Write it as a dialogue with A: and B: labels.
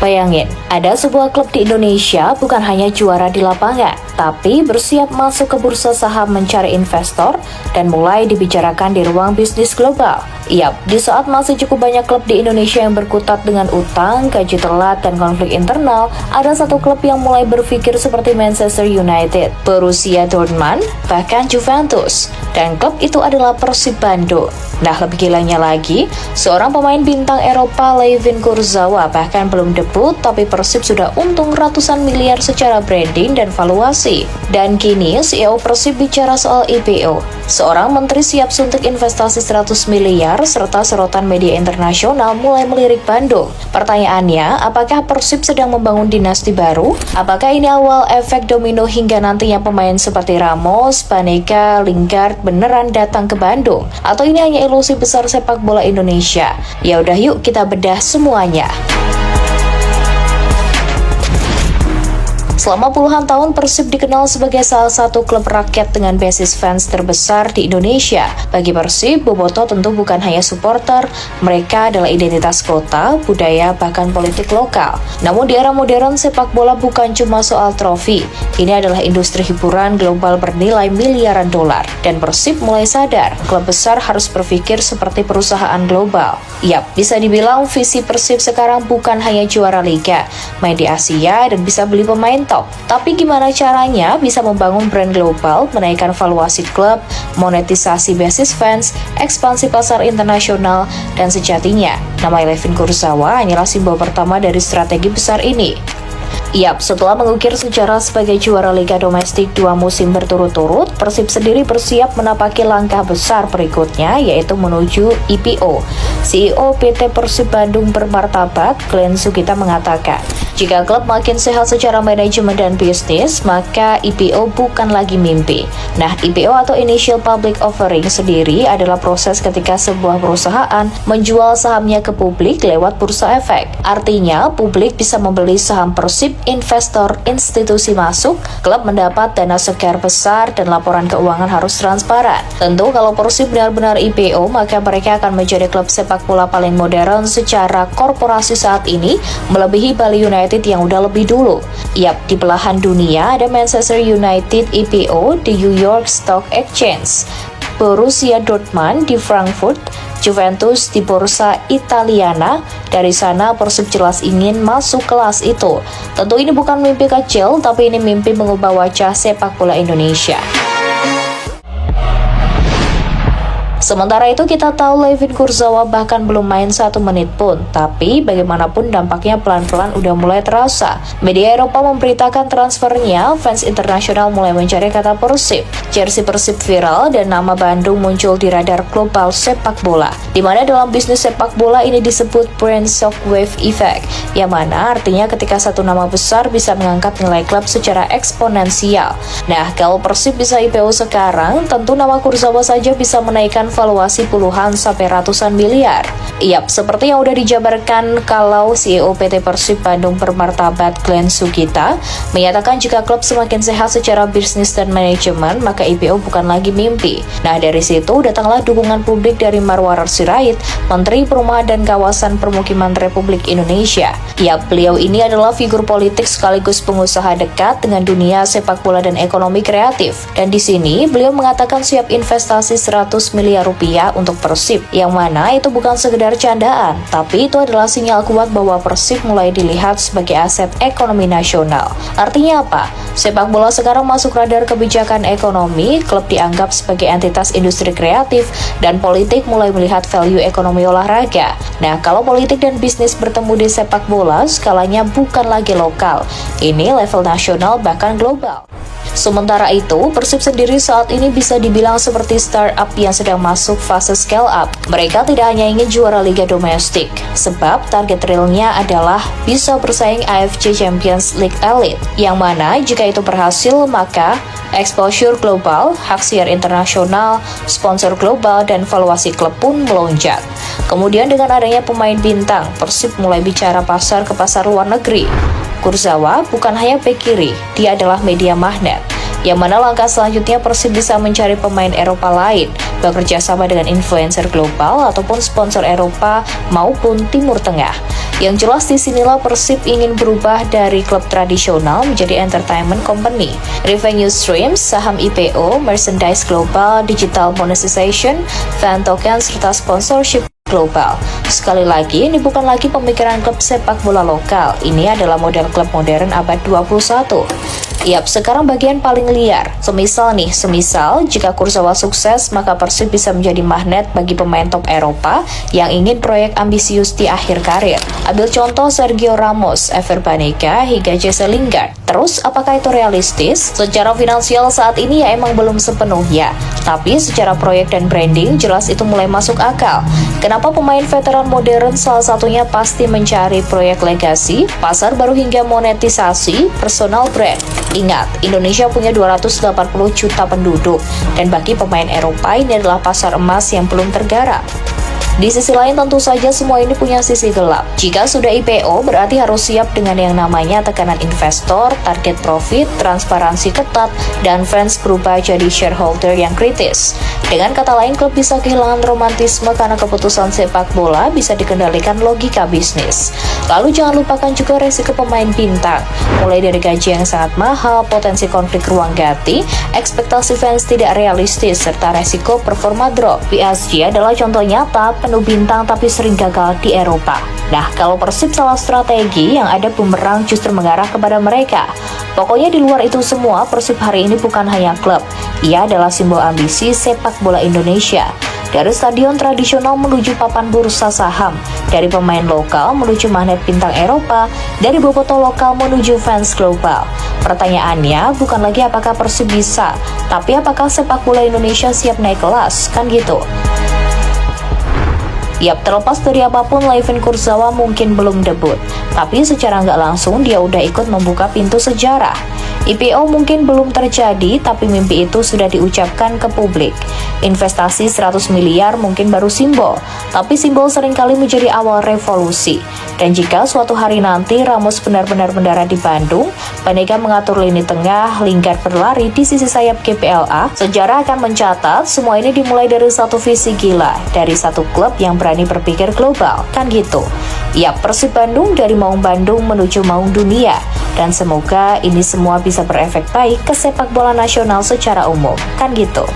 A: Bayangin, ada sebuah klub di Indonesia bukan hanya juara di lapangan, tapi bersiap masuk ke bursa saham mencari investor dan mulai dibicarakan di ruang bisnis global. Yap, di saat masih cukup banyak klub di Indonesia yang berkutat dengan utang, gaji telat, dan konflik internal, ada satu klub yang mulai berpikir seperti Manchester United, Borussia Dortmund, bahkan Juventus. Dan klub itu adalah Persib Bandung. Nah, lebih gilanya lagi, seorang pemain bintang Eropa, Layvin Kurzawa, bahkan belum debut, tapi Persib sudah untung ratusan miliar secara branding dan valuasi. Dan kini, CEO Persib bicara soal IPO. Seorang menteri siap suntik investasi 100 miliar, serta sorotan media internasional mulai melirik Bandung. Pertanyaannya, apakah Persib sedang membangun dinasti baru? Apakah ini awal efek domino hingga nantinya pemain seperti Ramos, Panenka, Lingard beneran datang ke Bandung? Atau ini hanya ilusi besar sepak bola Indonesia? Ya udah yuk kita bedah semuanya. Selama puluhan tahun, Persib dikenal sebagai salah satu klub rakyat dengan basis fans terbesar di Indonesia. Bagi Persib, Boboto tentu bukan hanya supporter, mereka adalah identitas kota, budaya, bahkan politik lokal. Namun di era modern, sepak bola bukan cuma soal trofi. Ini adalah industri hiburan global bernilai miliaran dolar. Dan Persib mulai sadar, klub besar harus berpikir seperti perusahaan global. Yap, bisa dibilang visi Persib sekarang bukan hanya juara liga, main di Asia, dan bisa beli pemain top. Tapi gimana caranya bisa membangun brand global, menaikkan valuasi klub, monetisasi basis fans, ekspansi pasar internasional, dan sejatinya, nama Layvin Kurzawa hanyalah simbol pertama dari strategi besar ini. Yap, setelah mengukir sejarah sebagai juara Liga Domestik 2 musim berturut-turut, Persib sendiri bersiap menapaki langkah besar berikutnya, yaitu menuju IPO. CEO PT Persib Bandung bermartabat, Glenn Sugita mengatakan, jika klub makin sehat secara manajemen dan bisnis, maka IPO bukan lagi mimpi. Nah, IPO atau Initial Public Offering sendiri adalah proses ketika sebuah perusahaan menjual sahamnya ke publik lewat bursa efek. Artinya, publik bisa membeli saham Persib, investor, institusi masuk, klub mendapat dana segar besar, dan laporan keuangan harus transparan. Tentu kalau Persib benar-benar IPO, maka mereka akan menjadi klub sepak bola paling modern secara korporasi saat ini, melebihi Bali United yang udah lebih dulu. Yap, di belahan dunia ada Manchester United IPO di New York Stock Exchange, Borussia Dortmund di Frankfurt, Juventus di Borsa Italiana. Dari sana Persib jelas ingin masuk kelas itu. Tentu ini bukan mimpi kecil, tapi ini mimpi mengubah wajah sepak bola Indonesia. Sementara itu kita tahu Layvin Kurzawa bahkan belum main 1 menit pun, tapi bagaimanapun dampaknya pelan-pelan udah mulai terasa. Media Eropa memberitakan transfernya, fans internasional mulai mencari kata Persib. Jersey Persib viral dan nama Bandung muncul di radar global sepak bola, di mana dalam bisnis sepak bola ini disebut brand shockwave effect, yang mana artinya ketika satu nama besar bisa mengangkat nilai klub secara eksponensial. Nah, kalau Persib bisa IPO sekarang, tentu nama Kurzawa saja bisa menaikkan valuasi puluhan sampai ratusan miliar. Yap, seperti yang udah dijabarkan kalau CEO PT Persib Bandung bermartabat Glenn Sugita menyatakan jika klub semakin sehat secara bisnis dan manajemen, maka IPO bukan lagi mimpi. Nah, dari situ datanglah dukungan publik dari Marwarar Sirait, Menteri Perumahan dan Kawasan Permukiman Republik Indonesia. Yap, beliau ini adalah figur politik sekaligus pengusaha dekat dengan dunia sepak bola dan ekonomi kreatif. Dan di sini beliau mengatakan siap investasi 100 miliar rupiah untuk Persib, yang mana itu bukan sekedar candaan, tapi itu adalah sinyal kuat bahwa Persib mulai dilihat sebagai aset ekonomi nasional. Artinya apa? Sepak bola sekarang masuk radar kebijakan ekonomi, klub dianggap sebagai entitas industri kreatif, dan politik mulai melihat value ekonomi olahraga. Nah, kalau politik dan bisnis bertemu di sepak bola, skalanya bukan lagi lokal, ini level nasional bahkan global. Sementara itu, Persib sendiri saat ini bisa dibilang seperti startup yang sedang masuk fase scale up. Mereka tidak hanya ingin juara Liga Domestik, sebab target realnya adalah bisa bersaing AFC Champions League Elite, yang mana jika itu berhasil, maka exposure global, hak siar internasional, sponsor global, dan valuasi klub pun melonjak. Kemudian dengan adanya pemain bintang, Persib mulai bicara pasar ke pasar luar negeri. Kurzawa bukan hanya bek kiri, dia adalah media magnet, yang mana langkah selanjutnya Persib bisa mencari pemain Eropa lain, bekerja sama dengan influencer global ataupun sponsor Eropa maupun Timur Tengah. Yang jelas disinilah Persib ingin berubah dari klub tradisional menjadi entertainment company. Revenue streams, saham IPO, merchandise global, digital monetization, fan token, serta sponsorship global. Sekali lagi, ini bukan lagi pemikiran klub sepak bola lokal. Ini adalah model klub modern abad 21. Yap, sekarang bagian paling liar. Semisal jika Kurzawa sukses, maka Persib bisa menjadi magnet bagi pemain top Eropa yang ingin proyek ambisius di akhir karir. Ambil contoh Sergio Ramos, Ever Banega, hingga Jesse Lingard. Terus, apakah itu realistis? Secara finansial saat ini ya emang belum sepenuhnya. Tapi secara proyek dan branding, jelas itu mulai masuk akal. Kenapa pemain veteran modern salah satunya pasti mencari proyek legasi, pasar baru hingga monetisasi, personal brand. Ingat, Indonesia punya 280 juta penduduk, dan bagi pemain Eropa ini adalah pasar emas yang belum tergarap. Di sisi lain tentu saja semua ini punya sisi gelap. Jika sudah IPO berarti harus siap dengan yang namanya tekanan investor, target profit, transparansi ketat, dan fans berubah jadi shareholder yang kritis. Dengan kata lain, klub bisa kehilangan romantisme karena keputusan sepak bola bisa dikendalikan logika bisnis. Lalu jangan lupakan juga resiko pemain bintang, mulai dari gaji yang sangat mahal, potensi konflik ruang ganti, ekspektasi fans tidak realistis, serta resiko performa drop. PSG adalah contoh nyata penuh bintang tapi sering gagal di Eropa. Nah, kalau Persib salah strategi, yang ada bumerang justru mengarah kepada mereka. Pokoknya di luar itu semua, Persib hari ini bukan hanya klub. Ia adalah simbol ambisi sepak bola Indonesia. Dari stadion tradisional menuju papan bursa saham, dari pemain lokal menuju magnet bintang Eropa, dari bobotoh lokal menuju fans global. Pertanyaannya bukan lagi apakah Persib bisa, tapi apakah sepak bola Indonesia siap naik kelas, kan gitu. Yap, terlepas dari apapun, Layvin Kurzawa mungkin belum debut, tapi secara nggak langsung dia udah ikut membuka pintu sejarah. IPO mungkin belum terjadi, tapi mimpi itu sudah diucapkan ke publik. Investasi 100 miliar mungkin baru simbol, tapi simbol seringkali menjadi awal revolusi. Dan jika suatu hari nanti Ramos benar-benar mendarat di Bandung, Banega mengatur lini tengah, Lingard berlari di sisi sayap GPLA, sejarah akan mencatat semua ini dimulai dari satu visi gila, dari satu klub yang berani berpikir global, kan gitu. Ya, Persib Bandung dari Maung Bandung menuju Maung Dunia, dan semoga ini semua bisa berefek baik ke sepak bola nasional secara umum, kan gitu.